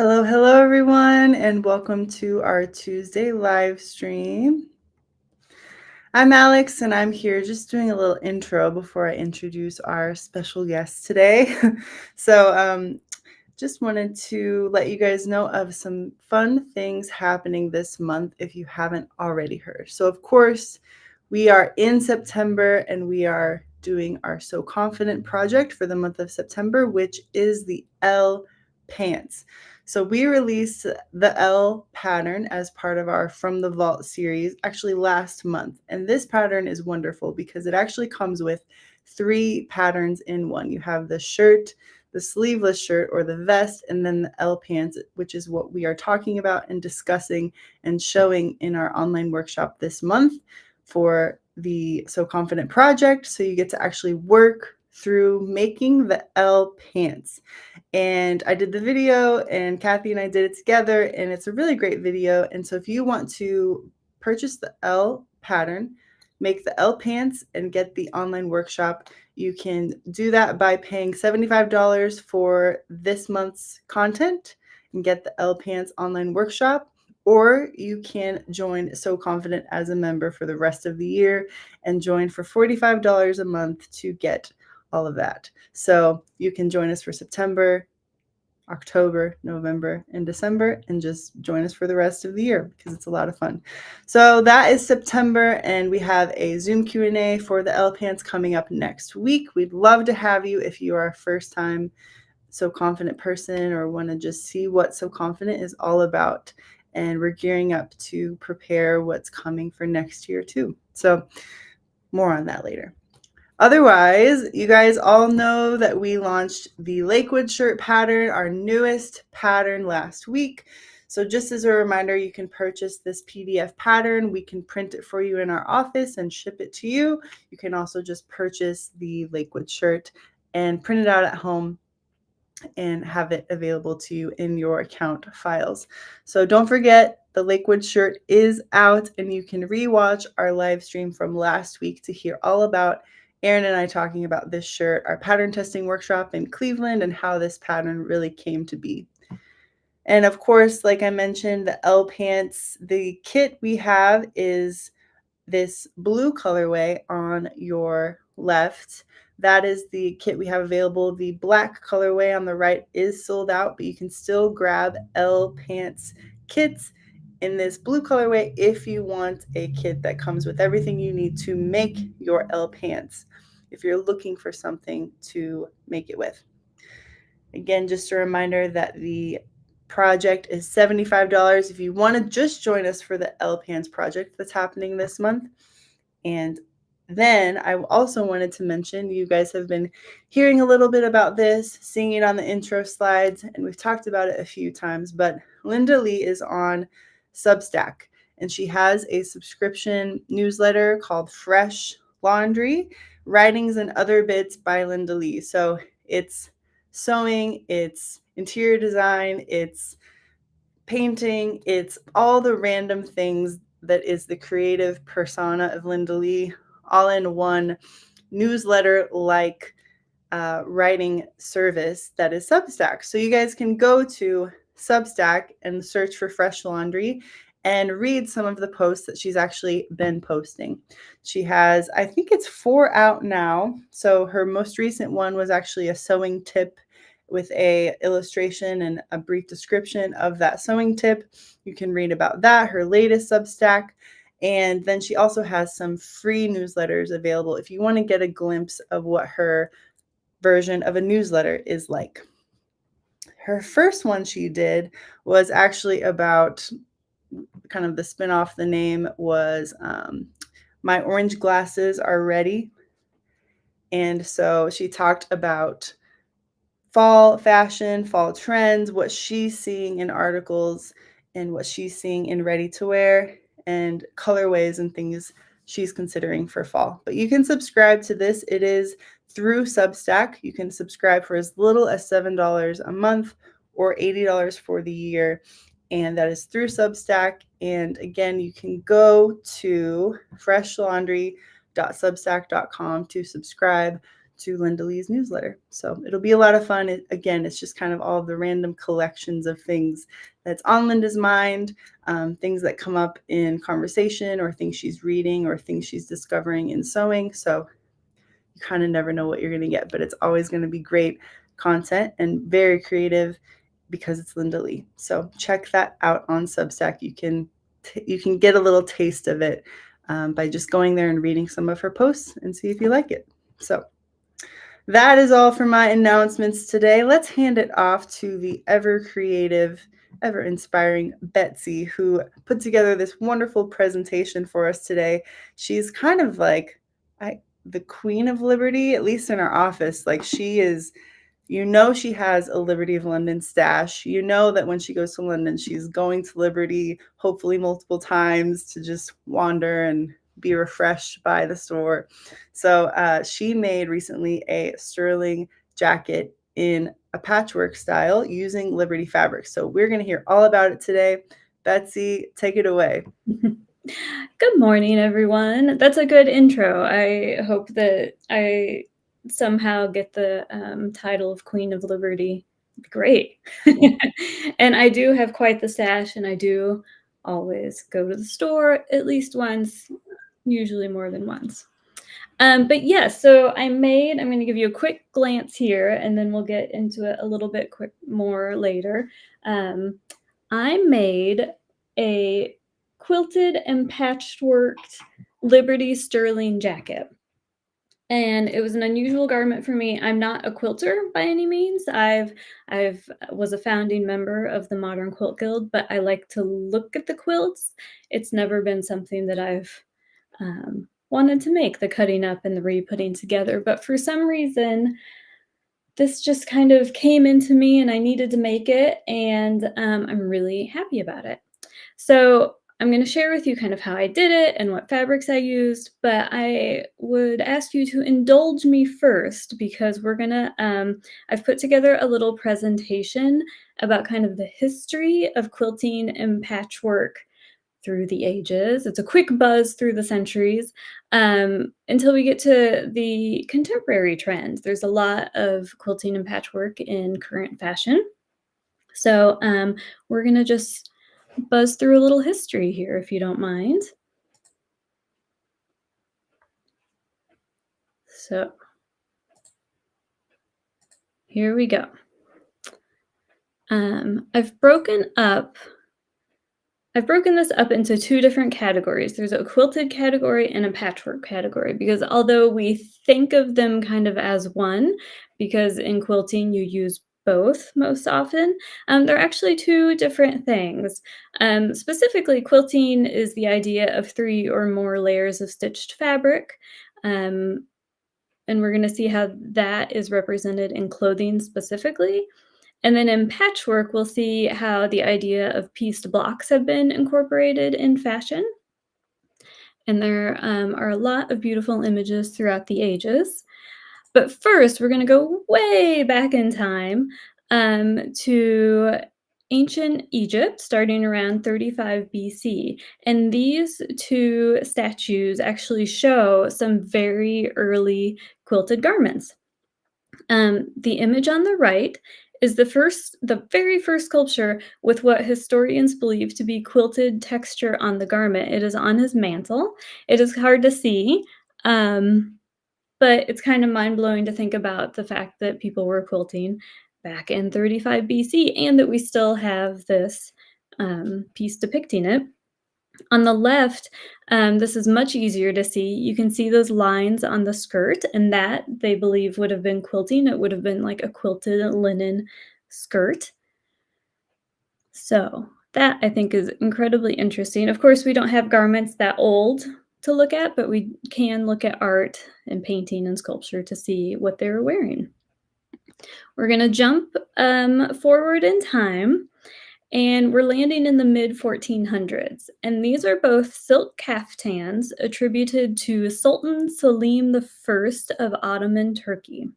Hello, everyone, and welcome to our Tuesday live stream. I'm Alex, and I'm here just doing a little intro before I introduce our special guest today. Just wanted to let you guys know of some fun things happening this month if you haven't already heard. So, of course, we are in September and we are doing our So Confident project for the month of September, which is the L pants. So we released the L pattern as part of our From the Vault series actually last month. And this pattern is wonderful because it actually comes with 3 patterns in one. You have the shirt, the sleeveless shirt or the vest, and then the L pants, which is what we are talking about and discussing and showing in our online workshop this month for the So Confident project. So you get to actually work through making the L pants. And I did the video and Kathy and I did it together, and it's a really great video. And so if you want to purchase the L pattern, make the L pants, and get the online workshop, you can do that by paying $75 for this month's content and get the L pants online workshop. Or you can join So Confident as a member for the rest of the year and join for $45 a month to get all of that. So you can join us for September, October, November, and December, and just join us for the rest of the year because it's a lot of fun. So that is September, and we have a Zoom Q&A for the L Pants coming up next week. We'd love to have you if you are a first-time So Confident person or want to just see what So Confident is all about. And we're gearing up to prepare what's coming for next year too. So more on that later. Otherwise, you guys all know that we launched the Lakewood shirt pattern, our newest pattern last week. So just as a reminder, you can purchase this PDF pattern. We can print it for you in our office and ship it to you. You can also just purchase the Lakewood shirt and print it out at home and have it available to you in your account files. So don't forget, the Lakewood shirt is out, and you can rewatch our live stream from last week to hear all about Erin and I talking about this shirt, our pattern testing workshop in Cleveland, and how this pattern really came to be. And of course, like I mentioned, the L pants, the kit we have is this blue colorway on your left. That is the kit we have available. The black colorway on the right is sold out, but you can still grab L pants kits in this blue colorway if you want a kit that comes with everything you need to make your L pants, if you're looking for something to make it with. Again, just a reminder that the project is $75 if you want to just join us for the L Pants project that's happening this month. And then I also wanted to mention, you guys have been hearing a little bit about this, seeing it on the intro slides, and we've talked about it a few times, but Linda Lee is on Substack, and she has a subscription newsletter called Fresh Laundry, Writings and Other Bits by Linda Lee. So it's sewing, it's interior design, it's painting, it's all the random things that is the creative persona of Linda Lee, all in one newsletter like writing service that is Substack. So you guys can go to Substack and search for Fresh Laundry and read some of the posts that she's actually been posting. She has, I think it's 4 out now. So her most recent one was actually a sewing tip with a illustration and a brief description of that sewing tip. You can read about that, her latest Substack. And then she also has some free newsletters available if you want to get a glimpse of what her version of a newsletter is like. Her first one she did was actually about kind of the spin-off. The name was My Orange Glasses Are Ready. And so she talked about fall fashion, fall trends, what she's seeing in articles and what she's seeing in ready to wear, and colorways and things she's considering for fall. But you can subscribe to this. It is through Substack. You can subscribe for as little as $7 a month or $80 for the year. And that is through Substack. And again, you can go to freshlaundry.substack.com to subscribe to Linda Lee's newsletter. So it'll be a lot of fun. Again, it's just kind of all of the random collections of things that's on Linda's mind, things that come up in conversation or things she's reading or things she's discovering in sewing. So you kind of never know what you're going to get, but it's always going to be great content and very creative because it's Linda Lee. So check that out on Substack. You can get a little taste of it by just going there and reading some of her posts and see if you like it. So that is all for my announcements today. Let's hand it off to the ever creative, ever inspiring Betsy, who put together this wonderful presentation for us today. She's kind of like the Queen of Liberty, at least in our office. Like she is, she has a Liberty of London stash. You know that when she goes to London, she's going to Liberty, hopefully multiple times, to just wander and be refreshed by the store. So she made recently a sterling jacket in a patchwork style using Liberty fabric. So we're going to hear all about it today. Betsy, take it away. Good morning, everyone. That's a good intro. I hope that I somehow get the title of Queen of Liberty. Great. And I do have quite the stash, and I do always go to the store at least once, usually more than once. But yeah, so I'm going to give you a quick glance here, and then we'll get into it a little bit more later. I made a quilted and patchworked Liberty sterling jacket. And it was an unusual garment for me. I'm not a quilter by any means. I've was a founding member of the Modern Quilt Guild, but I like to look at the quilts. It's never been something that I've wanted to make, the cutting up and the re-putting together. But for some reason, this just kind of came into me and I needed to make it, and I'm really happy about it. So I'm going to share with you kind of how I did it and what fabrics I used, but I would ask you to indulge me first because I've put together a little presentation about kind of the history of quilting and patchwork through the ages. It's a quick buzz through the centuries until we get to the contemporary trend. There's a lot of quilting and patchwork in current fashion. So we're going to just buzz through a little history here, if you don't mind. So here we go. I've broken this up into two different categories. There's a quilted category and a patchwork category, because although we think of them kind of as one, because in quilting you use both most often, they're actually two different things. Specifically, quilting is the idea of 3 or more layers of stitched fabric, and we're going to see how that is represented in clothing specifically. And then in patchwork, we'll see how the idea of pieced blocks have been incorporated in fashion. And there are a lot of beautiful images throughout the ages. But first, we're going to go way back in time to ancient Egypt, starting around 35 BC. And these two statues actually show some very early quilted garments. The image on the right is the very first sculpture with what historians believe to be quilted texture on the garment. It is on his mantle. It is hard to see, but it's kind of mind-blowing to think about the fact that people were quilting back in 35 BC and that we still have this piece depicting it. On the left, this is much easier to see. You can see those lines on the skirt, and that they believe would have been quilting. It would have been like a quilted linen skirt. So that, I think, is incredibly interesting. Of course, we don't have garments that old to look at, but we can look at art and painting and sculpture to see what they were wearing. We're going to jump forward in time, and we're landing in the mid-1400s. And these are both silk caftans attributed to Sultan Selim I of Ottoman Turkey.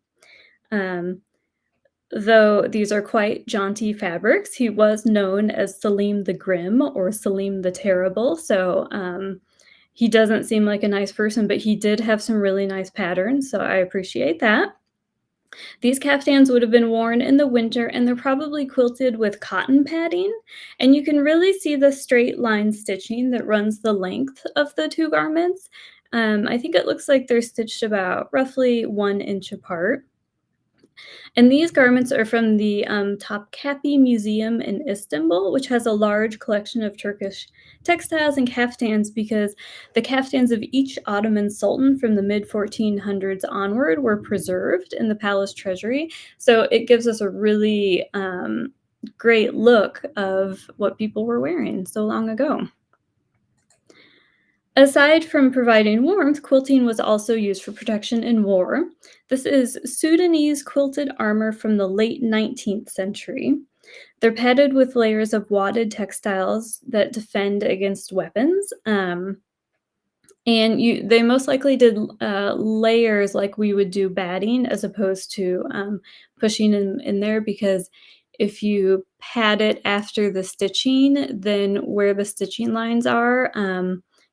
Though these are quite jaunty fabrics, he was known as Selim the Grim or Selim the Terrible. So he doesn't seem like a nice person, but he did have some really nice patterns. So I appreciate that. These caftans would have been worn in the winter, and they're probably quilted with cotton padding, and you can really see the straight line stitching that runs the length of the 2 garments. I think it looks like they're stitched about roughly 1 inch apart. And these garments are from the Topkapi Museum in Istanbul, which has a large collection of Turkish textiles and kaftans because the kaftans of each Ottoman sultan from the mid 1400s onward were preserved in the palace treasury. So it gives us a really great look of what people were wearing so long ago. Aside from providing warmth, quilting was also used for protection in war. This is Sudanese quilted armor from the late 19th century. They're padded with layers of wadded textiles that defend against weapons. And they most likely did layers like we would do batting as opposed to pushing in there because if you pad it after the stitching, then where the stitching lines are,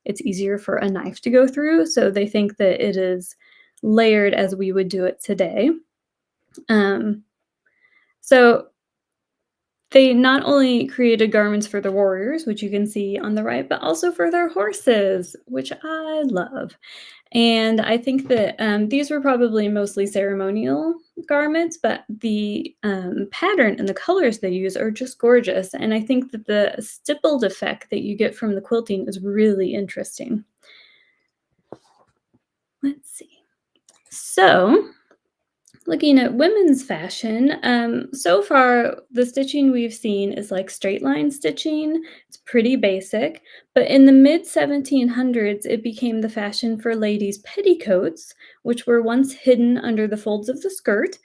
it's easier for a knife to go through. So they think that it is layered as we would do it today. Um, so they not only created garments for the warriors, which you can see on the right, but also for their horses, which I love. And I think that these were probably mostly ceremonial garments, but the pattern and the colors they use are just gorgeous. And I think that the stippled effect that you get from the quilting is really interesting. Let's see. So, looking at women's fashion, so far the stitching we've seen is like straight line stitching. It's pretty basic, but in the mid 1700s, it became the fashion for ladies' petticoats, which were once hidden under the folds of the skirt,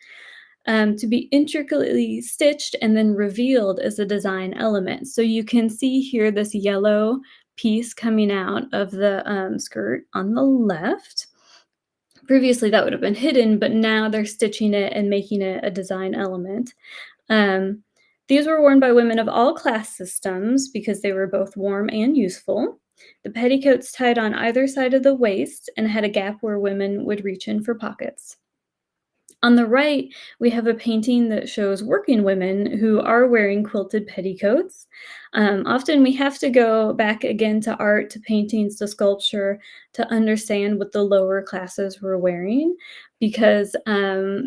to be intricately stitched and then revealed as a design element. So you can see here this yellow piece coming out of the skirt on the left. Previously, that would have been hidden, but now they're stitching it and making it a design element. Um, these were worn by women of all class systems because they were both warm and useful. The petticoats tied on either side of the waist and had a gap where women would reach in for pockets. On the right, we have a painting that shows working women who are wearing quilted petticoats. Often we have to go back again to art, to paintings, to sculpture to understand what the lower classes were wearing because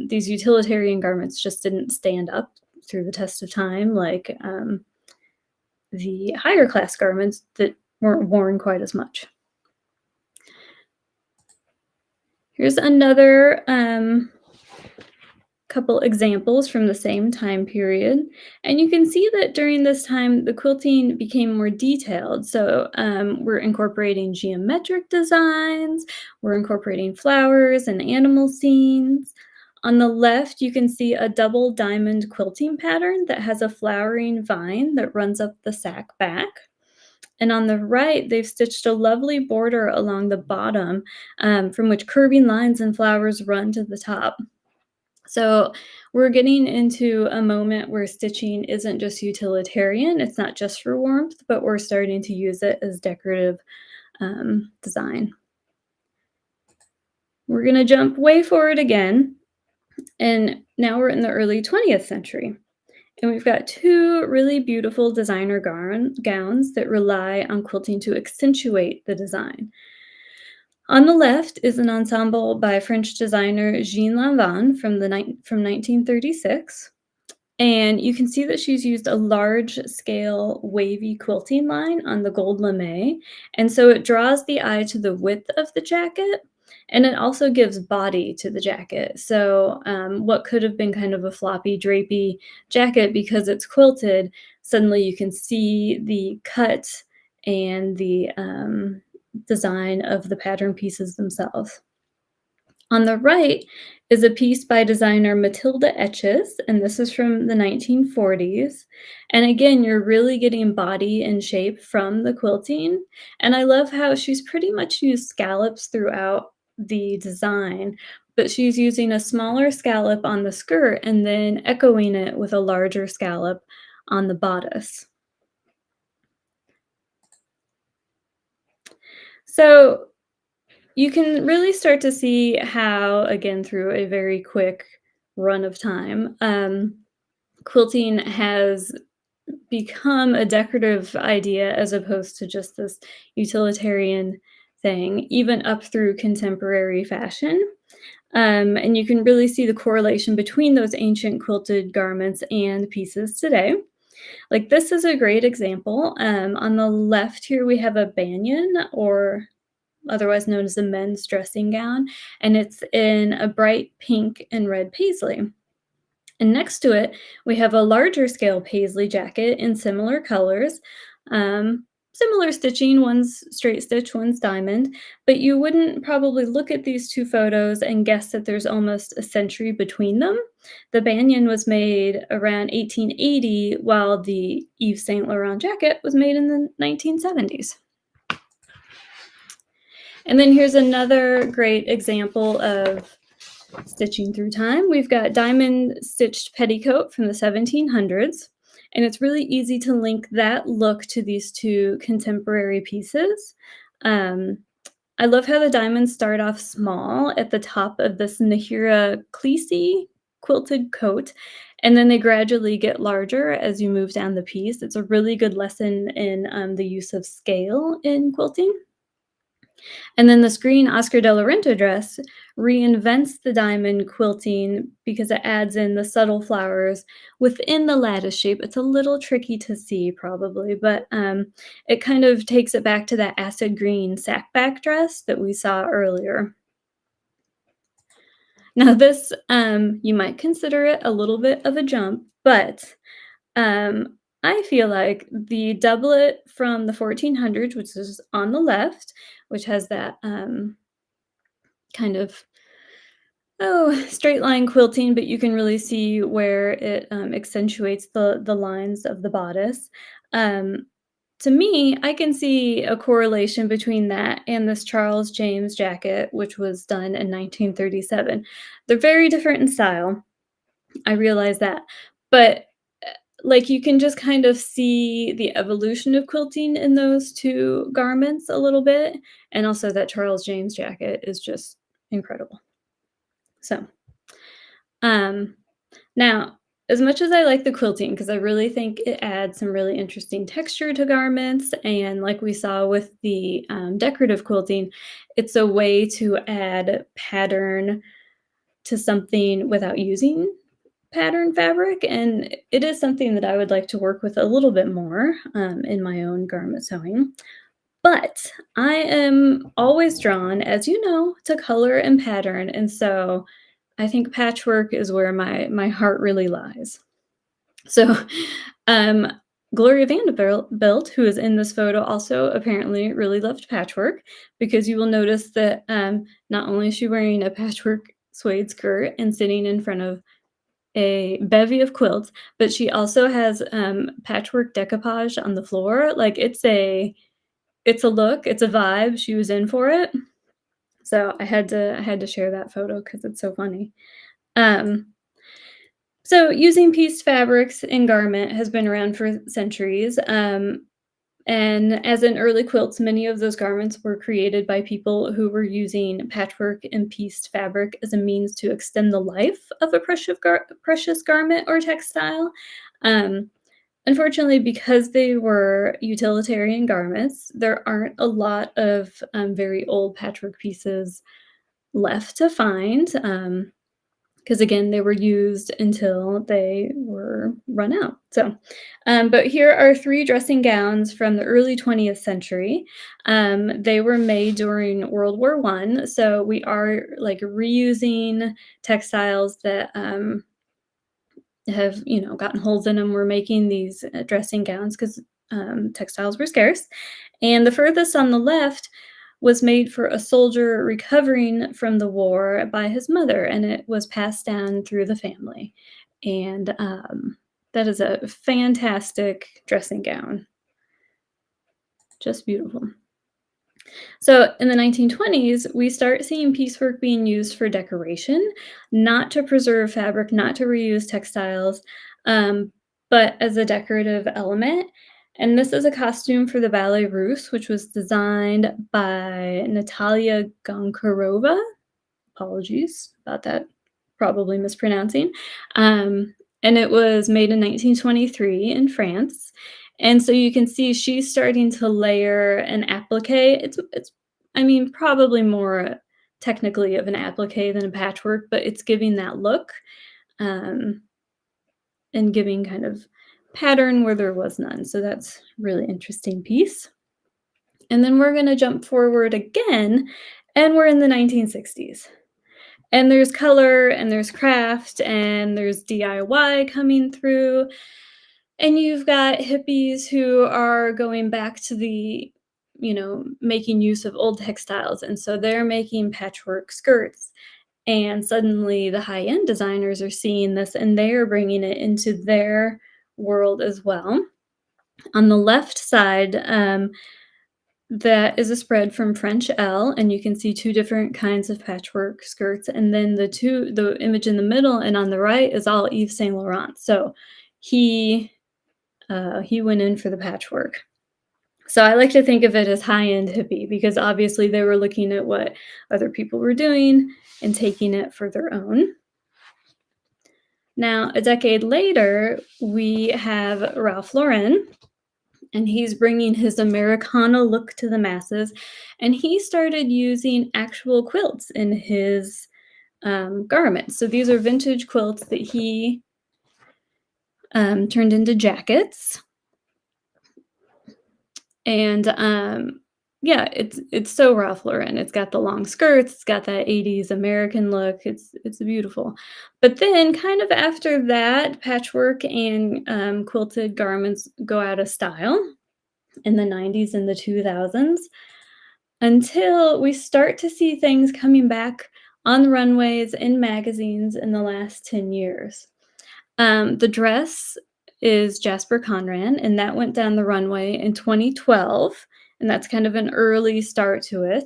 these utilitarian garments just didn't stand up through the test of time like the higher class garments that weren't worn quite as much. Here's another couple examples from the same time period. And you can see that during this time, the quilting became more detailed. So we're incorporating geometric designs, we're incorporating flowers and animal scenes. On the left, you can see a double diamond quilting pattern that has a flowering vine that runs up the sack back. And on the right, they've stitched a lovely border along the bottom from which curving lines and flowers run to the top. So we're getting into a moment where stitching isn't just utilitarian, it's not just for warmth, but we're starting to use it as decorative design. We're going to jump way forward again, and now we're in the early 20th century. And we've got two really beautiful designer gowns that rely on quilting to accentuate the design. On the left is an ensemble by French designer Jean Lanvin from 1936. And you can see that she's used a large scale wavy quilting line on the gold lame. And so it draws the eye to the width of the jacket and it also gives body to the jacket. So, what could have been kind of a floppy, drapey jacket because it's quilted, suddenly you can see the cut and the design of the pattern pieces themselves. On the right is a piece by designer Matilda Etches, and this is from the 1940s. And again, you're really getting body and shape from the quilting. And I love how she's pretty much used scallops throughout the design, but she's using a smaller scallop on the skirt and then echoing it with a larger scallop on the bodice. So you can really start to see how, again, through a very quick run of time, quilting has become a decorative idea as opposed to just this utilitarian thing, even up through contemporary fashion. And you can really see the correlation between those ancient quilted garments and pieces today. Like this is a great example. On the left here, we have a banyan, or otherwise known as a men's dressing gown, and it's in a bright pink and red paisley. And next to it, we have a larger scale paisley jacket in similar colors. Similar stitching, one's straight stitch, one's diamond, but you wouldn't probably look at these two photos and guess that there's almost a century between them. The banyan was made around 1880, while the Yves Saint Laurent jacket was made in the 1970s. And then here's another great example of stitching through time. We've got diamond stitched petticoat from the 1700s, and it's really easy to link that look to these two contemporary pieces. Um, I love how the diamonds start off small at the top of this Nahira Cleese quilted coat, and then they gradually get larger as you move down the piece. It's a really good lesson in the use of scale in quilting. And then this green Oscar de la Renta dress reinvents the diamond quilting because it adds in the subtle flowers within the lattice shape. It's a little tricky to see probably, but it kind of takes it back to that acid green sack back dress that we saw earlier. Now this, you might consider it a little bit of a jump, but I feel like the doublet from the 1400s, which is on the left, which has that kind of straight line quilting, but you can really see where it accentuates the lines of the bodice. Um, to me, I can see a correlation between that and this Charles James jacket, which was done in 1937. They're very different in style. I realize that. But like you can just kind of see the evolution of quilting in those two garments a little bit. And also that Charles James jacket is just incredible. So, um, now, as much as I like the quilting, because I really think it adds some really interesting texture to garments, and like we saw with the decorative quilting, it's a way to add pattern to something without using pattern fabric, and it is something that I would like to work with a little bit more in my own garment sewing. But I am always drawn, as you know, to color and pattern, and so I think patchwork is where my heart really lies. So, um, Gloria Vanderbilt, who is in this photo, also apparently really loved patchwork because you will notice that not only is she wearing a patchwork suede skirt and sitting in front of a bevy of quilts, but she also has patchwork decoupage on the floor. Like it's a look, it's a vibe. She was in for it. So I had to share that photo because it's so funny. Um, so using pieced fabrics in garment has been around for centuries. And as in early quilts, many of those garments were created by people who were using patchwork and pieced fabric as a means to extend the life of a precious garment or textile. Um, Unfortunately, because they were utilitarian garments, there aren't a lot of very old patchwork pieces left to find. Because again, they were used until they were run out. So, but here are three dressing gowns from the early 20th century. They were made during World War I, so we are like reusing textiles that have gotten holes in them. We're making these dressing gowns because textiles were scarce. And the furthest on the left was made for a soldier recovering from the war by his mother, and it was passed down through the family. And that is a fantastic dressing gown. Just beautiful. So in the 1920s, we start seeing piecework being used for decoration, not to preserve fabric, not to reuse textiles, um, but as a decorative element. And this is a costume for the Ballet Russe, which was designed by Natalia Gonkarova. Apologies about that probably mispronouncing. And it was made in 1923 in France. And so you can see she's starting to layer an applique. It's I mean, probably more technically of an applique than a patchwork, but it's giving that look, um, and giving kind of pattern where there was none. So that's really interesting piece. And then we're gonna jump forward again, and we're in the 1960s. And there's color and there's craft and there's DIY coming through. And you've got hippies who are going back to making use of old textiles. And so they're making patchwork skirts. And suddenly the high end designers are seeing this and they're bringing it into their world as well. On the left side, that is a spread from French L, and you can see two different kinds of patchwork skirts. And then the image in the middle and on the right is all Yves Saint Laurent. So he he went in for the patchwork. So I like to think of it as high-end hippie because obviously they were looking at what other people were doing and taking it for their own. Now, a decade later, we have Ralph Lauren, and he's bringing his Americana look to the masses, and he started using actual quilts in his garments. So these are vintage quilts that he turned into jackets. And yeah, it's so Ralph Lauren. It's got the long skirts, it's got that 80s American look. It's beautiful. But then kind of after that, patchwork and quilted garments go out of style in the 90s and the 2000s until we start to see things coming back on the runways in magazines in the last 10 years. The dress is Jasper Conran, and that went down the runway in 2012, and that's kind of an early start to it.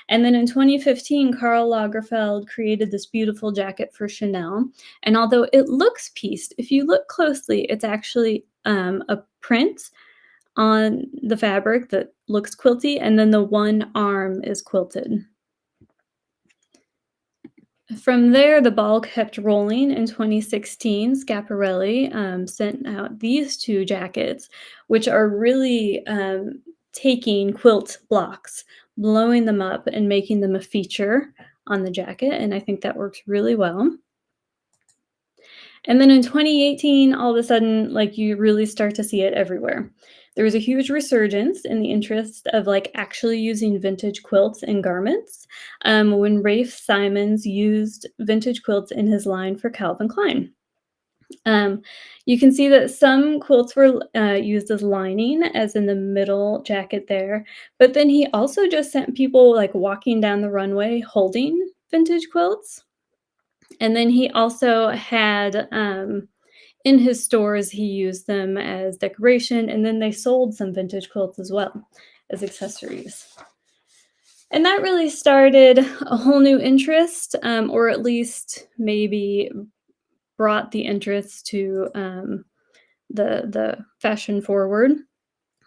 And then in 2015, Karl Lagerfeld created this beautiful jacket for Chanel. And although it looks pieced, if you look closely, it's actually a print on the fabric that looks quilty, and then the one arm is quilted. From there, the ball kept rolling. In 2016, Schiaparelli sent out these two jackets, which are really taking quilt blocks, blowing them up, and making them a feature on the jacket. And I think that works really well. And then in 2018, all of a sudden, like you really start to see it everywhere. There was a huge resurgence in the interest of like actually using vintage quilts in garments when Rafe Simons used vintage quilts in his line for Calvin Klein. You can see that some quilts were used as lining, as in the middle jacket there. But then he also just sent people like walking down the runway holding vintage quilts. And then he also had in his stores, he used them as decoration, and then they sold some vintage quilts as well as accessories. And that really started a whole new interest, or at least maybe brought the interest to the fashion forward.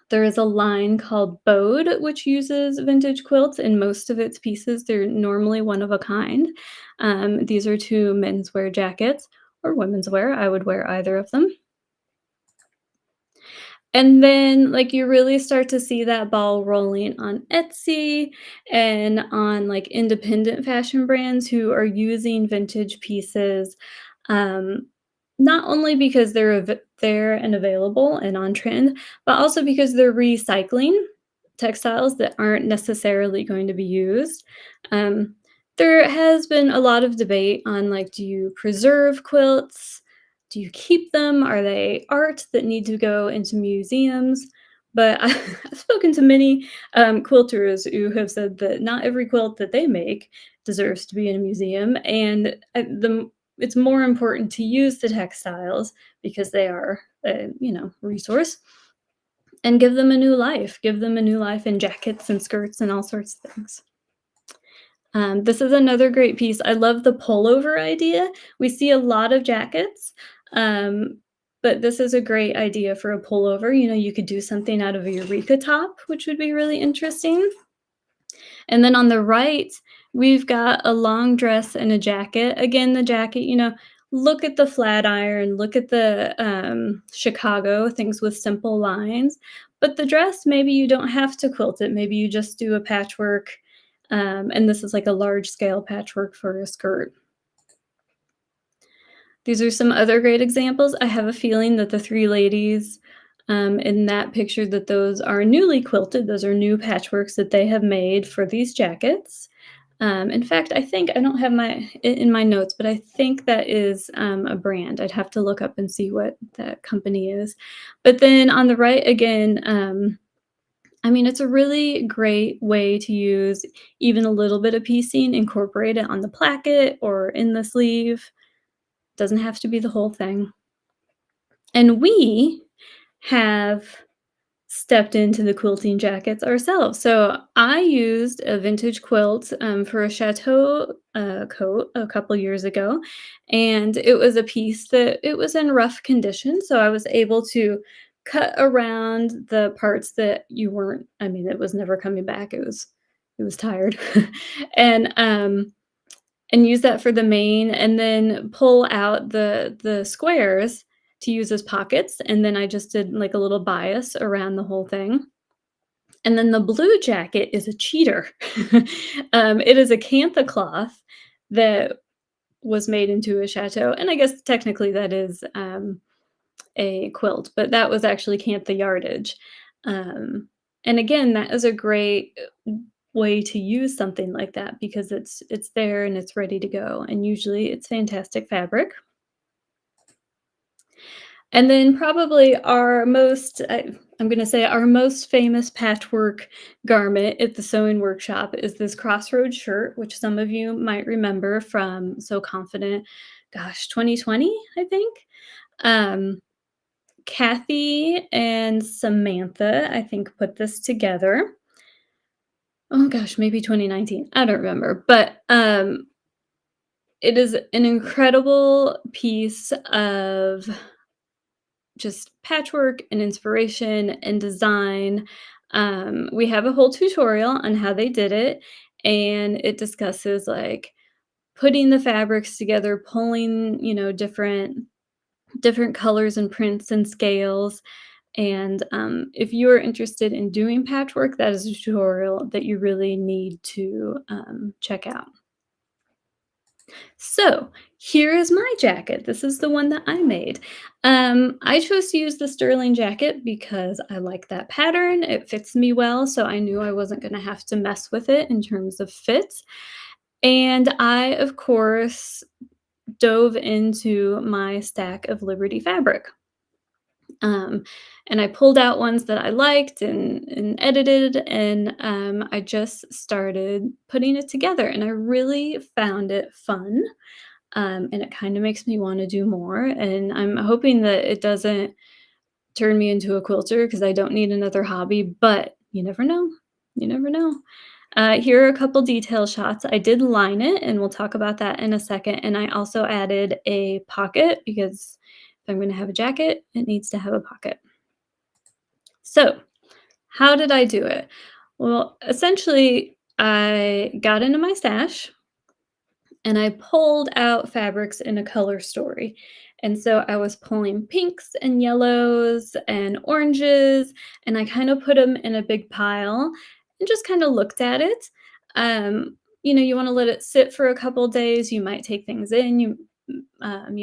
There is a line called Bode, which uses vintage quilts in most of its pieces. They're normally one of a kind. These are two menswear jackets or women's wear. I would wear either of them. And then, like, you really start to see that ball rolling on Etsy and on like independent fashion brands who are using vintage pieces, um, not only because they're there and available and on trend, but also because they're recycling textiles that aren't necessarily going to be used. Um, there has been a lot of debate on like, do you preserve quilts? Do you keep them? Are they art that need to go into museums? But I've spoken to many quilters who have said that not every quilt that they make deserves to be in a museum, and it's more important to use the textiles because they are a resource and give them a new life. Give them a new life in jackets and skirts and all sorts of things. This is another great piece. I love the pullover idea. We see a lot of jackets, but this is a great idea for a pullover. You know, you could do something out of a Eureka top, which would be really interesting. And then on the right, We've got a long dress and a jacket. Again, the jacket, look at the flat iron, look at the, Chicago, things with simple lines. But the dress, maybe you don't have to quilt it, maybe you just do a patchwork, and this is like a large scale patchwork for a skirt. These are some other great examples. I have a feeling that the 3 ladies, in that picture, that those are newly quilted, those are new patchworks that they have made for these jackets. In fact, I think I don't have it in my notes, but I think that is, a brand. I'd have to look up and see what that company is. But then on the right again, I mean, it's a really great way to use even a little bit of piecing, incorporate it on the placket or in the sleeve. Doesn't have to be the whole thing. And we have stepped into the quilting jackets ourselves. So I used a vintage quilt for a chateau coat a couple years ago, and it was a piece that it was in rough condition. So I was able to cut around the parts that you weren't. I mean, it was never coming back. It was tired, and use that for the main, and then pull out the squares to use as pockets, and then I just did, like, a little bias around the whole thing. And then the blue jacket is a cheater. It is a cantha cloth that was made into a chateau, and I guess technically that is, a quilt, but that was actually cantha yardage. Um, and again, that is a great way to use something like that because it's there and it's ready to go, and usually it's fantastic fabric. And then probably I'm gonna say our most famous patchwork garment at the sewing workshop is this crossroads shirt, which some of you might remember from So Confident, gosh, 2020, I think. Um, Kathy and Samantha, I think, put this together. Oh gosh, maybe 2019. I don't remember, but it is an incredible piece of just patchwork and inspiration and design. We have a whole tutorial on how they did it, and it discusses like putting the fabrics together, pulling, different colors and prints and scales. And if you're interested in doing patchwork, that is a tutorial that you really need to check out. So here is my jacket. This is the one that I made. I chose to use the sterling jacket because I like that pattern. It fits me well, so I knew I wasn't going to have to mess with it in terms of fit. And I, of course, dove into my stack of Liberty fabric. Um, and I pulled out ones that I liked and edited, and I just started putting it together, and I really found it fun. And it kind of makes me want to do more. And I'm hoping that it doesn't turn me into a quilter because I don't need another hobby, but you never know. You never know. Here are a couple detail shots. I did line it, and we'll talk about that in a second. And I also added a pocket because if I'm going to have a jacket, it needs to have a pocket. So, how did I do it? Well, essentially, I got into my stash and I pulled out fabrics in a color story. And so I was pulling pinks and yellows and oranges, and I kind of put them in a big pile and just kind of looked at it. You want to let it sit for a couple days. You might take things in. You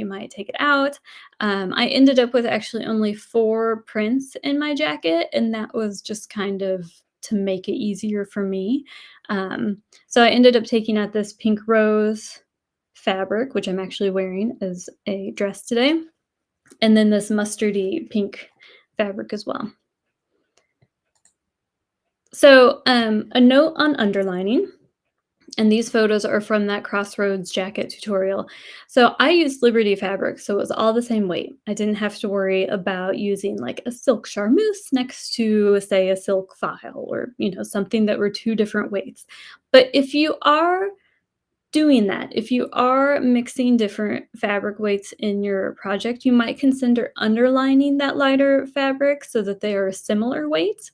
might take it out. I ended up with actually only 4 prints in my jacket, and that was just kind of to make it easier for me. So I ended up taking out this pink rose fabric, which I'm actually wearing as a dress today, and then this mustardy pink fabric as well. So a note on underlining. And these photos are from that Crossroads jacket tutorial. So I used Liberty fabric, so it was all the same weight. I didn't have to worry about using like a silk charmeuse next to, say, a silk file or, something that were 2 different weights. But if you are doing that, if you are mixing different fabric weights in your project, you might consider underlining that lighter fabric so that they are a similar weight.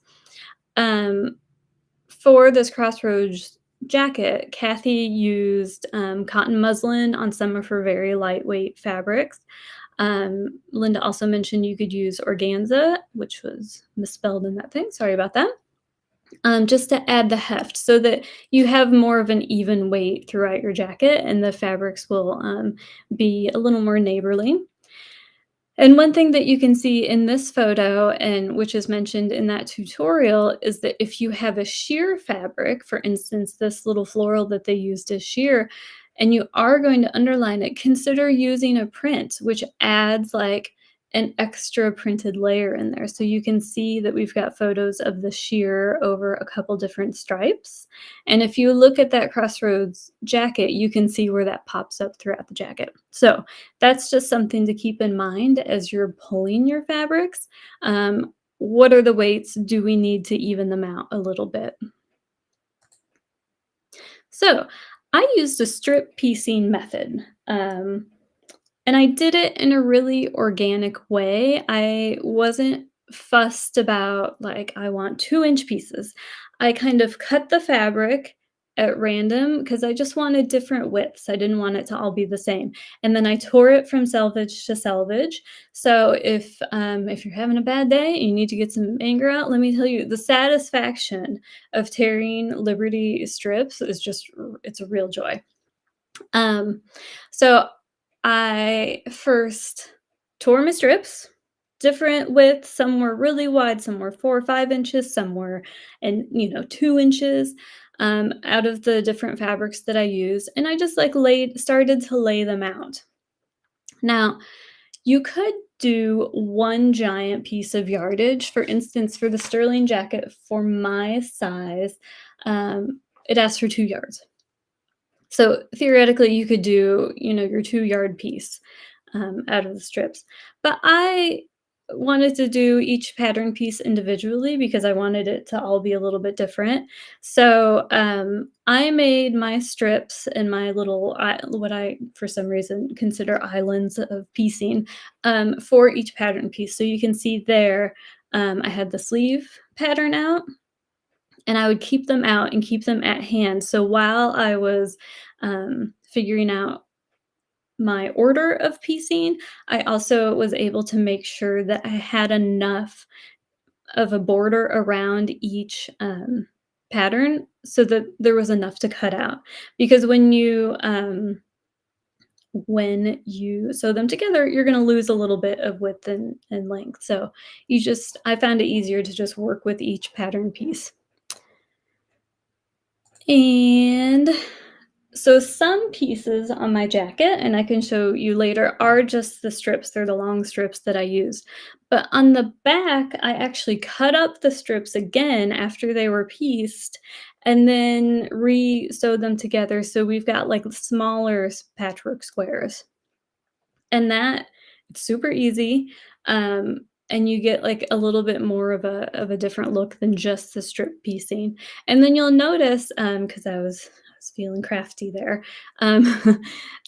For this Crossroads jacket, Kathy used cotton muslin on some of her very lightweight fabrics. Linda also mentioned you could use organza, which was misspelled in that thing. Sorry about that. Just to add the heft so that you have more of an even weight throughout your jacket and the fabrics will be a little more neighborly. And one thing that you can see in this photo, and which is mentioned in that tutorial, is that if you have a sheer fabric, for instance, this little floral that they used as sheer, and you are going to underline it, consider using a print, which adds like an extra printed layer in there. So you can see that we've got photos of the sheer over a couple different stripes. And if you look at that Crossroads jacket, you can see where that pops up throughout the jacket. So that's just something to keep in mind as you're pulling your fabrics. What are the weights? Do we need to even them out a little bit? So I used a strip piecing method. And I did it in a really organic way. I wasn't fussed about, like, I want 2-inch pieces. I kind of cut the fabric at random because I just wanted different widths. I didn't want it to all be the same. And then I tore it from selvage to selvage. So if you're having a bad day and you need to get some anger out, let me tell you, the satisfaction of tearing Liberty strips is just it's a real joy. Um, so I first tore my strips, different widths. Some were really wide, some were 4 or 5 inches, some were, and 2 inches out of the different fabrics that I use. And I just like started to lay them out. Now, you could do one giant piece of yardage. For instance, for the sterling jacket for my size, it asks for 2 yards. So theoretically, you could do, your 2-yard piece out of the strips. But I wanted to do each pattern piece individually because I wanted it to all be a little bit different. So I made my strips and my little, what I, for some reason, consider islands of piecing for each pattern piece. So you can see there, I had the sleeve pattern out and I would keep them out and keep them at hand. So while I was figuring out my order of piecing, I also was able to make sure that I had enough of a border around each pattern so that there was enough to cut out. Because when you sew them together, you're going to lose a little bit of width and length. So I found it easier to just work with each pattern piece. And so some pieces on my jacket, and I can show you later, are just the strips. They're the long strips that I used. But on the back, I actually cut up the strips again after they were pieced and then re-sewed them together. So we've got like smaller patchwork squares. And it's super easy. And you get like a little bit more of a different look than just the strip piecing. And then you'll notice, because I was feeling crafty there,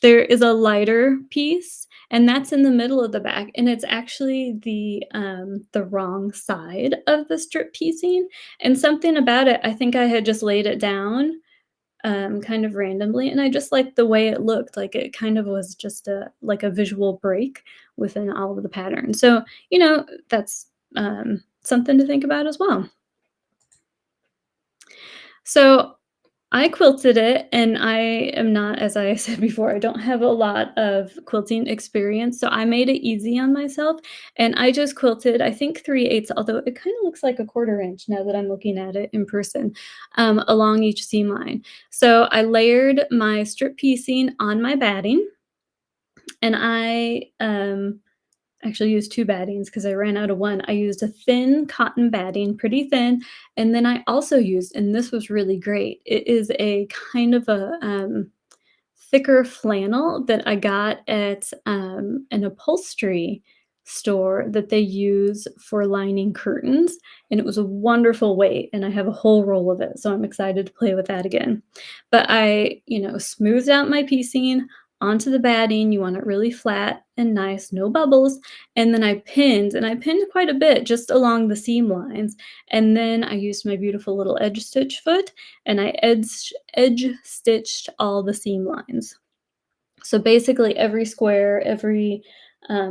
there is a lighter piece, and that's in the middle of the back, and it's actually the wrong side of the strip piecing. And something about it, I think I had just laid it down kind of randomly, and I just liked the way it looked. Like it kind of was just a visual break within all of the patterns. So that's something to think about as well. So I quilted it, and I am not, as I said before, I don't have a lot of quilting experience, so I made it easy on myself, and I just quilted, I think 3/8, although it kind of looks like a 1/4 inch now that I'm looking at it in person, along each seam line. So I layered my strip piecing on my batting, and I actually used 2 battings because I ran out of one. I used a thin cotton batting, pretty thin, and then I also used, and this was really great, it is a kind of a, thicker flannel that I got at, an upholstery store that they use for lining curtains, and it was a wonderful weight, and I have a whole roll of it, so I'm excited to play with that again. But I, smoothed out my piecing onto the batting. You want it really flat and nice, no bubbles. And then and I pinned quite a bit just along the seam lines. And then I used my beautiful little edge stitch foot and I edge stitched all the seam lines. So basically, every square, every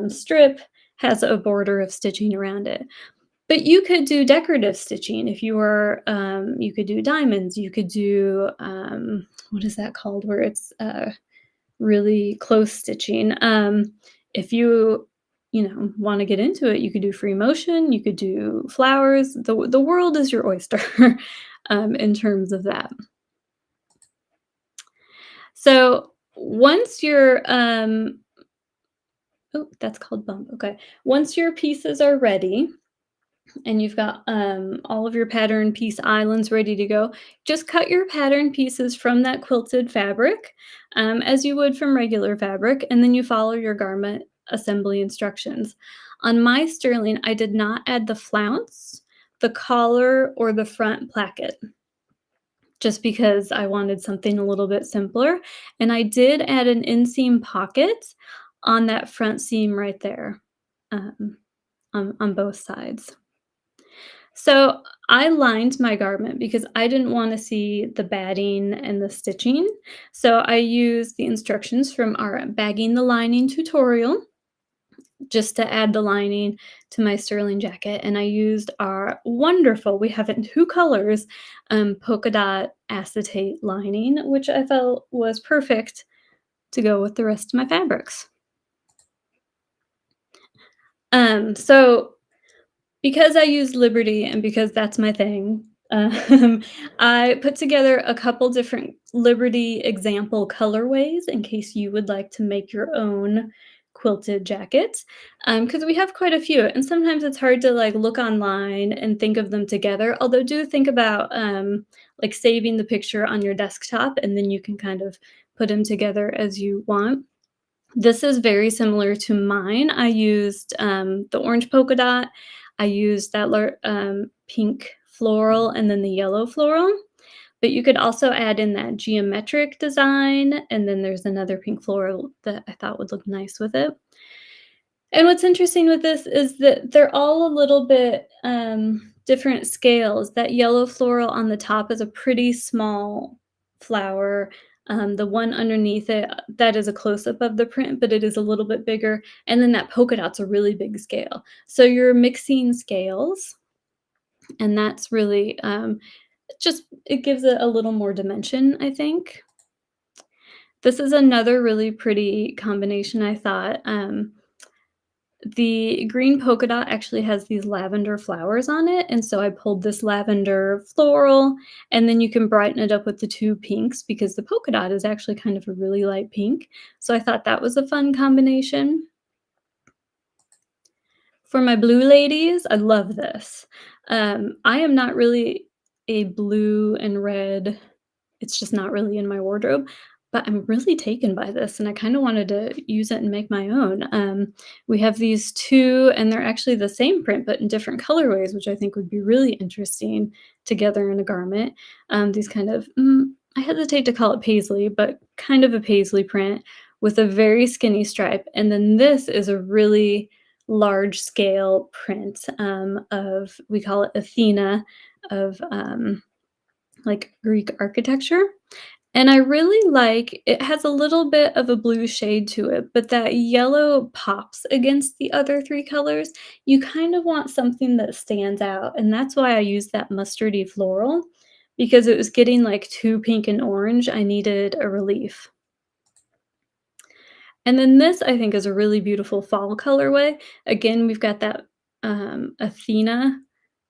strip has a border of stitching around it. But you could do decorative stitching if you were, you could do diamonds, you could do, what is that called? Where it's really close stitching. If you want to get into it, you could do free motion, you could do flowers. The world is your oyster in terms of that. So once you're oh, that's called bump. Okay. Once your pieces are ready, and you've got all of your pattern piece islands ready to go, just cut your pattern pieces from that quilted fabric as you would from regular fabric, and then you follow your garment assembly instructions. On my sterling, I did not add the flounce, the collar, or the front placket, just because I wanted something a little bit simpler. And I did add an inseam pocket on that front seam right there um, on both sides. So I lined my garment because I didn't want to see the batting and the stitching. So I used the instructions from our bagging the lining tutorial just to add the lining to my sterling jacket. And I used our wonderful, we have it in two colors, polka dot acetate lining, which I felt was perfect to go with the rest of my fabrics. So because I use Liberty and because that's my thing, I put together a couple different Liberty example colorways in case you would like to make your own quilted jackets, because we have quite a few, and sometimes it's hard to, like, look online and think of them together, although do think about, like, saving the picture on your desktop, and then you can kind of put them together as you want. This is very similar to mine. I used, the orange polka dot, I used that pink floral, and then the yellow floral, but you could also add in that geometric design, and then there's another pink floral that I thought would look nice with it. And what's interesting with this is that they're all a little bit, different scales. That yellow floral on the top is a pretty small flower. The one underneath it, that is a close-up of the print, but it is a little bit bigger, and then that polka dot's a really big scale. So you're mixing scales, and that's really, just it gives it a little more dimension, I think. This is another really pretty combination, I thought. The green polka dot actually has these lavender flowers on it, and so I pulled this lavender floral, and then you can brighten it up with the 2 pinks because the polka dot is actually kind of a really light pink, so I thought that was a fun combination. For my blue ladies, I love this. I am not really a blue and red, it's just not really in my wardrobe, but I'm really taken by this, and I kinda wanted to use it and make my own. We have these 2, and they're actually the same print, but in different colorways, which I think would be really interesting together in a garment. These kind of, I hesitate to call it paisley, but kind of a paisley print with a very skinny stripe, and then this is a really large scale print, of, we call it Athena, of, like, Greek architecture. And I really like it has a little bit of a blue shade to it, but that yellow pops against the other 3 colors. You kind of want something that stands out, and that's why I used that mustardy floral, because it was getting, like, too pink and orange, I needed a relief. And then this, I think, is a really beautiful fall colorway. Again, we've got that, Athena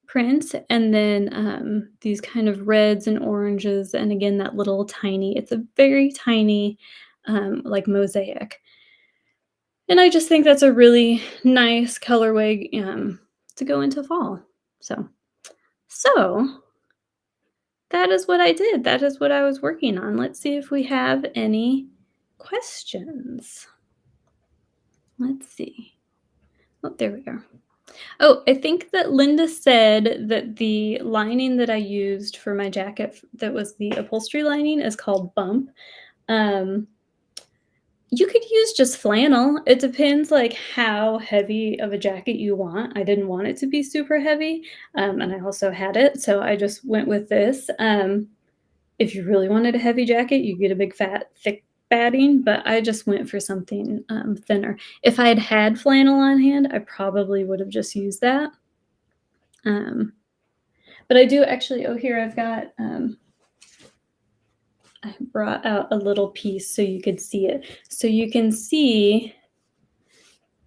print, and then, these kind of reds and oranges, and again, that little tiny, it's a very tiny, like, mosaic. And I just think that's a really nice colorway, to go into fall. So that is what I did. That is what I was working on. Let's see if we have any questions. Let's see. Oh, there we are. Oh, I think that Linda said that the lining that I used for my jacket that was the upholstery lining is called Bump. Um, You could use just flannel. It depends, like, how heavy of a jacket you want. I didn't want it to be super heavy, and I also had it, so I just went with this. If you really wanted a heavy jacket, you get a big, fat, thick batting, but I just went for something, thinner. If I had had flannel on hand, I probably would have just used that. Um, but I do actually oh, here I've got, I brought out a little piece so you could see it. So you can see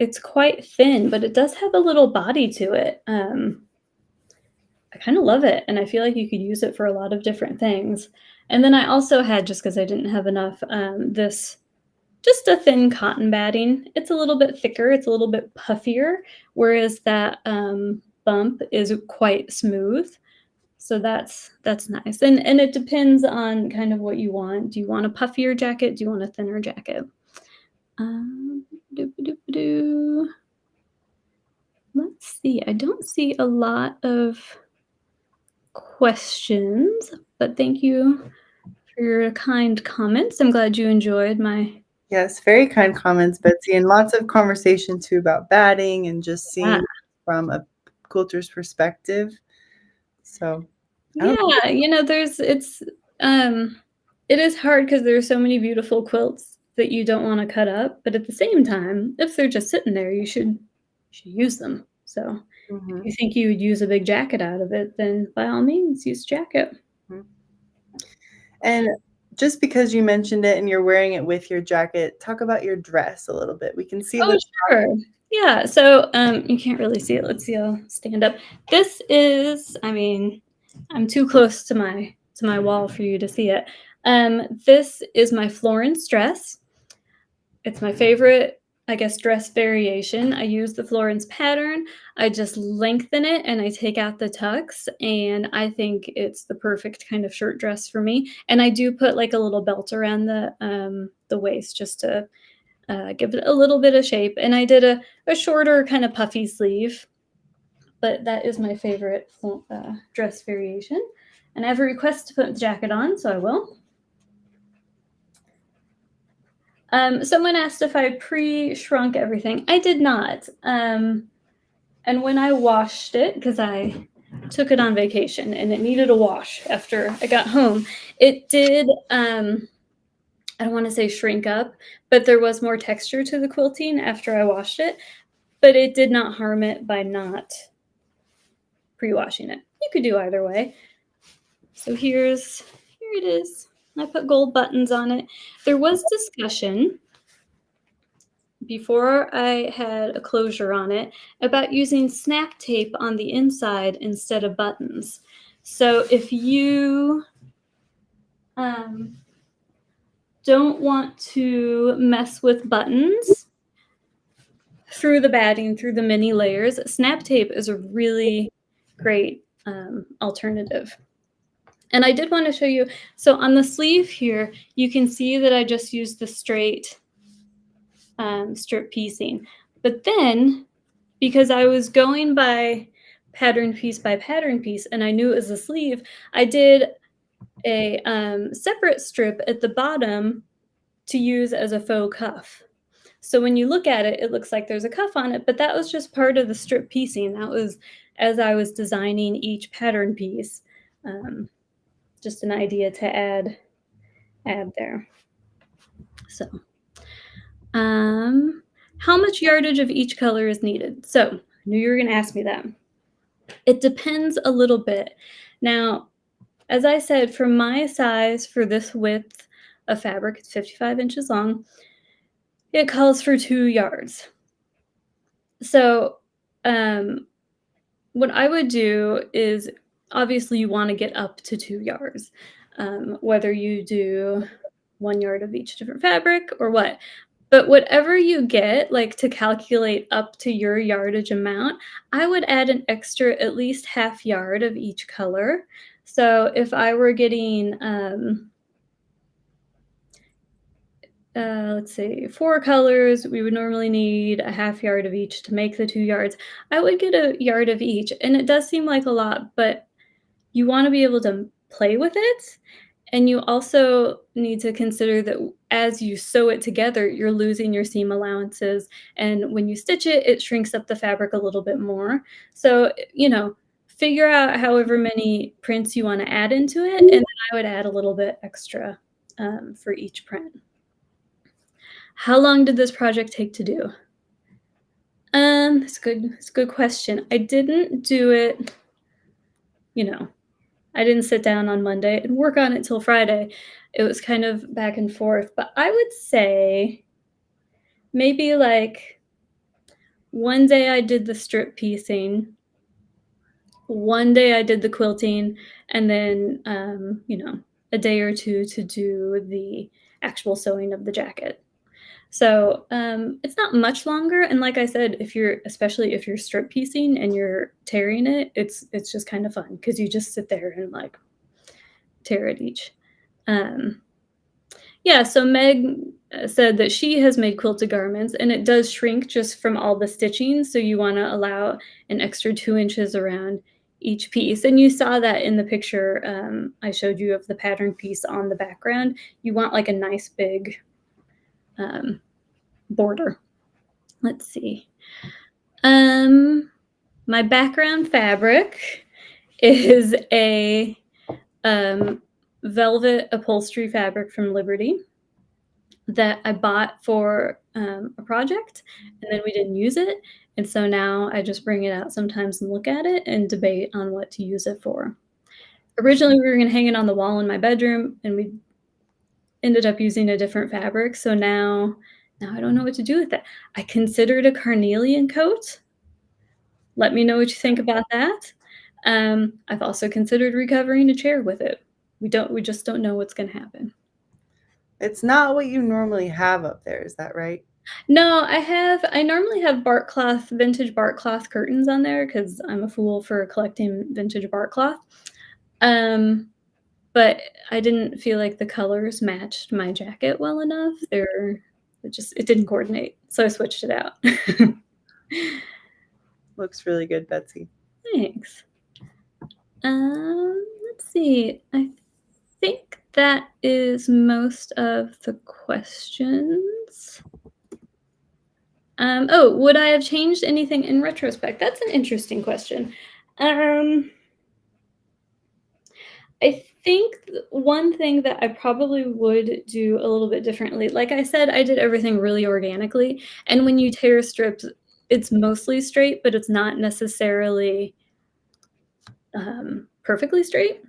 it's quite thin, but it does have a little body to it. I kinda love it, and I feel like you could use it for a lot of different things. And then I also had, just because I didn't have enough, this just a thin cotton batting. It's a little bit thicker, it's a little bit puffier, whereas that, bump is quite smooth. So that's nice. And it depends on kind of what you want. Do you want a puffier jacket? Do you want a thinner jacket? Um, doo. Let's see. I don't see a lot of questions, but thank you for your kind comments. I'm glad you enjoyed my Yes, very kind comments, Betsy, and lots of conversation too about batting and just yeah. seeing from a quilter's perspective. So I don't Yeah, there's um it is hard because there's so many beautiful quilts that you don't wanna cut up, but at the same time, if they're just sitting there, you should use them. So, if mhm, you think you would use a big jacket out of it, then by all means, use a jacket. mhm. And just because you mentioned it and you're wearing it with your jacket, talk about your dress a little bit. We can see Oh, the sure. Yeah, so, you can't really see it. Let's see, I'll stand up. This is I mean, I'm too close to my wall for you to see it. This is my Florence dress. It's my favorite, I guess, dress variation. I use the Florence pattern. I just lengthen it and I take out the tucks, and I think it's the perfect kind of shirt dress for me. And I do put like a little belt around the waist just to give it a little bit of shape. And I did a shorter kind of puffy sleeve, but that is my favorite dress variation. And I have a request to put the jacket on, so I will. Someone asked if I pre-shrunk everything. I did not. And when I washed it, because I took it on vacation and it needed a wash after I got home, it did, I don't want to say shrink up, but there was more texture to the quilting after I washed it, but it did not harm it by not pre-washing it. You could do either way. So here it is. I put gold buttons on it. There was discussion before I had a closure on it about using snap tape on the inside instead of buttons. So if you um, don't want to mess with buttons through the batting, through the mini layers, snap tape is a really great alternative. And I did want to show you, so on the sleeve here, you can see that I just used the straight strip piecing. But then, because I was going by pattern piece, and I knew it was a sleeve, I did a separate strip at the bottom to use as a faux cuff. So when you look at it, it looks like there's a cuff on it, but that was just part of the strip piecing. That was as I was designing each pattern piece. Um, just an idea to add there. So, um, how much yardage of each color is needed? So, I knew you were going to ask me that. It depends a little bit. Now, as I said, for my size, for this width of fabric, it's 55 inches long, it calls for 2 yards. So, um, what I would do is obviously you want to get up to 2 yards, whether you do 1 yard of each different fabric or what. But whatever you get, like to calculate up to your yardage amount, I would add an extra at least half yard of each color. So if I were getting, let's see, 4 colors, we would normally need a half yard of each to make the 2 yards. I would get a yard of each, and it does seem like a lot, but you want to be able to play with it. And you also need to consider that as you sew it together, you're losing your seam allowances, and when you stitch it, it shrinks up the fabric a little bit more. So, figure out however many prints you wanna add into it, and then I would add a little bit extra, for each print. How long did this project take to do? It's a good question. I didn't do it, you know, I didn't sit down on Monday and work on it till Friday. It was kind of back and forth, but I would say maybe, like, one day I did the strip piecing, one day I did the quilting, and then, a day or 2 to do the actual sewing of the jacket. So, it's not much longer, and like I said, especially if you're strip piecing and you're tearing it, it's just kind of fun because you just sit there and, like, tear at each. Um, yeah, so Meg said that she has made quilted garments and it does shrink just from all the stitching. So you want to allow an extra 2 inches around each piece. And you saw that in the picture I showed you of the pattern piece on the background. You want like a nice big um, border. Let's see. My background fabric is a velvet upholstery fabric from Liberty that I bought for a project, and then we didn't use it. And so now I just bring it out sometimes and look at it and debate on what to use it for. Originally, we were going to hang it on the wall in my bedroom, and we ended up using a different fabric. So now I don't know what to do with it. I considered a carnelian coat. Let me know what you think about that. I've also considered recovering a chair with it. We just don't know what's going to happen. It's not what you normally have up there, is that right? No, I normally have vintage bark cloth curtains on there because 'cause I'm a fool for collecting vintage bark cloth. Um, but I didn't feel like the colors matched my jacket well enough. It didn't coordinate, so I switched it out. Looks really good, Betsy. Thanks. Let's see. I think that is most of the questions. Would I have changed anything in retrospect? That's an interesting question. I think one thing that I probably would do a little bit differently, like I said, I did everything really organically. And when you tear strips, it's mostly straight, but it's not necessarily perfectly straight.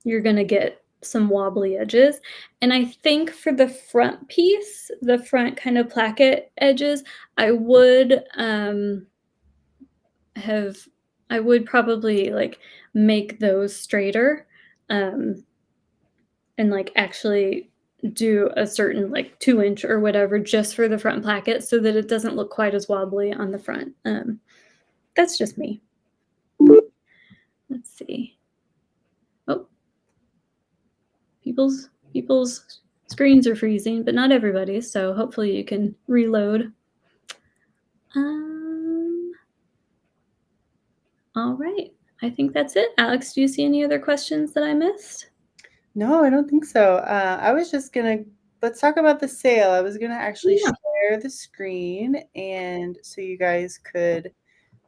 You're going to get some wobbly edges. And I think for the front piece, the front kind of placket edges, I would have I would probably like make those straighter um and like actually do a certain like 2 inch or whatever just for the front placket so that it doesn't look quite as wobbly on the front. That's just me. Let's see. Oh, people's screens are freezing, but not everybody's, so hopefully you can reload. All right. I think that's it. Alex, do you see any other questions that I missed? No, I don't think so. I was just gonna let's talk about the sale. I was gonna actually share the screen, and so you guys could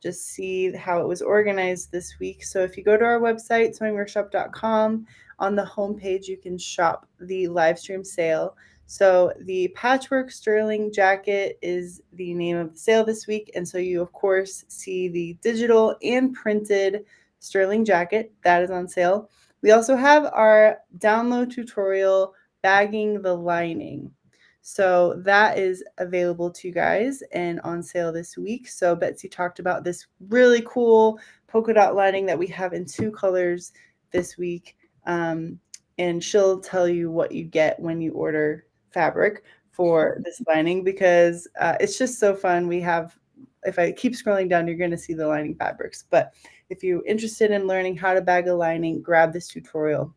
just see how it was organized this week. So if you go to our website, sewingworkshop.com, on the homepage, you can shop the live stream sale. So the Patchwork Sterling jacket is the name of the sale this week. And so you, of course, see the digital and printed Sterling jacket that is on sale. We also have our download tutorial, bagging the lining. So that is available to you guys and on sale this week. So Betsy talked about this really cool polka dot lining that we have in 2 colors this week. And she'll tell you what you get when you order fabric for this lining because it's just so fun. If I keep scrolling down, you're going to see the lining fabrics. But if you're interested in learning how to bag a lining, grab this tutorial.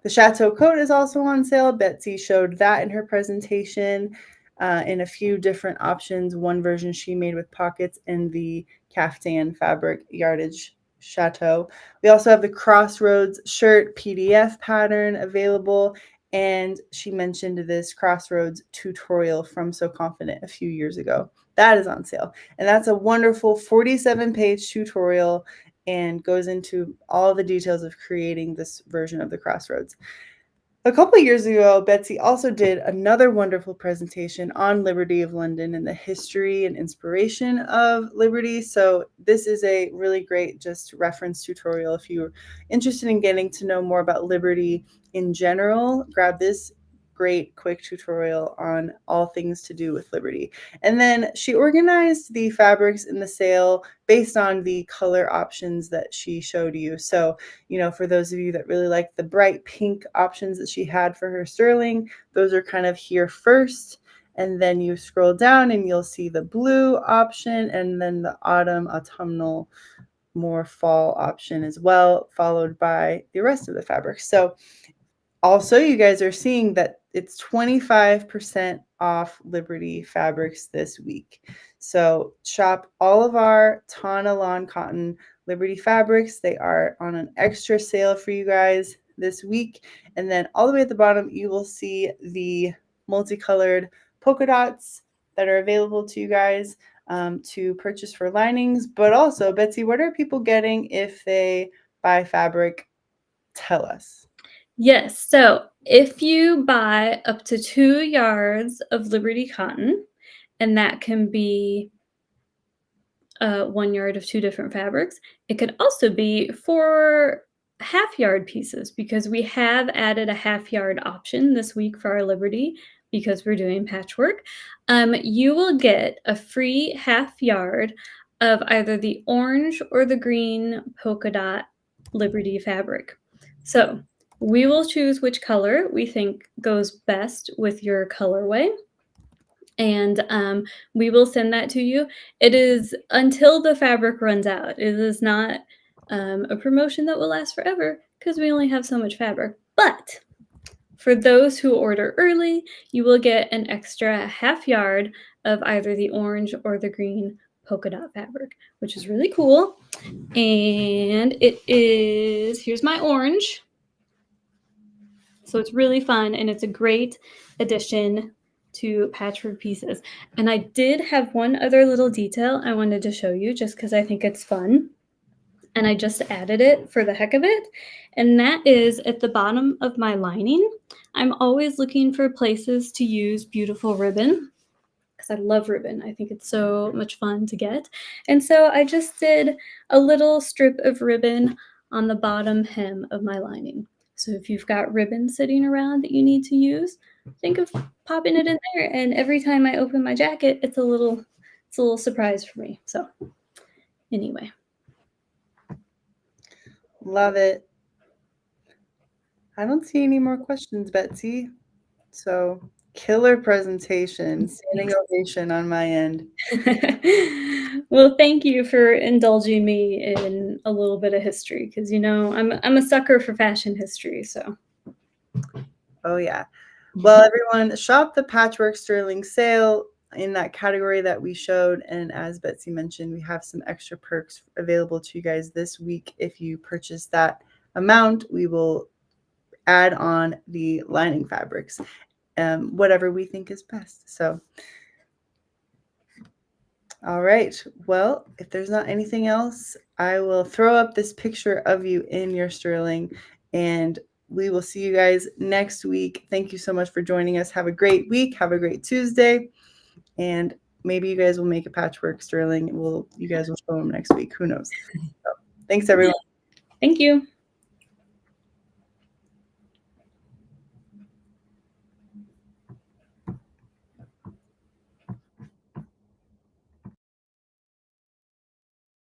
The Chateau coat is also on sale. Betsy showed that in her presentation in a few different options. One version she made with pockets and the caftan fabric yardage Chateau. We also have the Crossroads shirt PDF pattern available. And she mentioned this Crossroads tutorial from So Confident a few years ago. That is on sale. And that's a wonderful 47-page tutorial and goes into all the details of creating this version of the Crossroads. A couple of years ago, Betsy also did another wonderful presentation on Liberty of London and the history and inspiration of Liberty. So this is a really great just reference tutorial. If you're interested in getting to know more about Liberty in general, grab this great quick tutorial on all things to do with Liberty. And then she organized the fabrics in the sale based on the color options that she showed you. So, for those of you that really like the bright pink options that she had for her sterling, those are kind of here first. And then you scroll down and you'll see the blue option and then the autumnal, more fall option as well, followed by the rest of the fabrics. So also, you guys are seeing that it's 25% off Liberty fabrics this week. So shop all of our Tana Lawn Cotton Liberty fabrics. They are on an extra sale for you guys this week. And then all the way at the bottom, you will see the multicolored polka dots that are available to you guys to purchase for linings. But also, Betsy, what are people getting if they buy fabric? Tell us. Yes, so if you buy up to 2 yards of Liberty cotton, and that can be 1 yard of 2 different fabrics, it could also be 4 half-yard pieces because we have added a half-yard option this week for our Liberty because we're doing patchwork. You will get a free half yard of either the orange or the green polka dot Liberty fabric. So we will choose which color we think goes best with your colorway, and we will send that to you. It is until the fabric runs out. It is not a promotion that will last forever because we only have so much fabric. But for those who order early, you will get an extra half yard of either the orange or the green polka dot fabric, which is really cool. And here's my orange. So it's really fun and it's a great addition to patchwork pieces. And I did have one other little detail I wanted to show you just because I think it's fun. And I just added it for the heck of it. And that is at the bottom of my lining. I'm always looking for places to use beautiful ribbon because I love ribbon. I think it's so much fun to get. And so I just did a little strip of ribbon on the bottom hem of my lining. So if you've got ribbon sitting around that you need to use, think of popping it in there. And every time I open my jacket, it's a little surprise for me. So anyway. Love it. I don't see any more questions, Betsy. So killer presentation, standing ovation on my end. Well, thank you for indulging me in a little bit of history because I'm a sucker for fashion history. So. Oh yeah. Well, everyone, shop the Patchwork Sterling sale in that category that we showed. And as Betsy mentioned, we have some extra perks available to you guys this week. If you purchase that amount, we will add on the lining fabrics, whatever we think is best. So, all right. Well, if there's not anything else, I will throw up this picture of you in your sterling, and we will see you guys next week. Thank you so much for joining us. Have a great week. Have a great Tuesday. And maybe you guys will make a patchwork sterling. You guys will show them next week. Who knows? So, thanks, everyone. Thank you.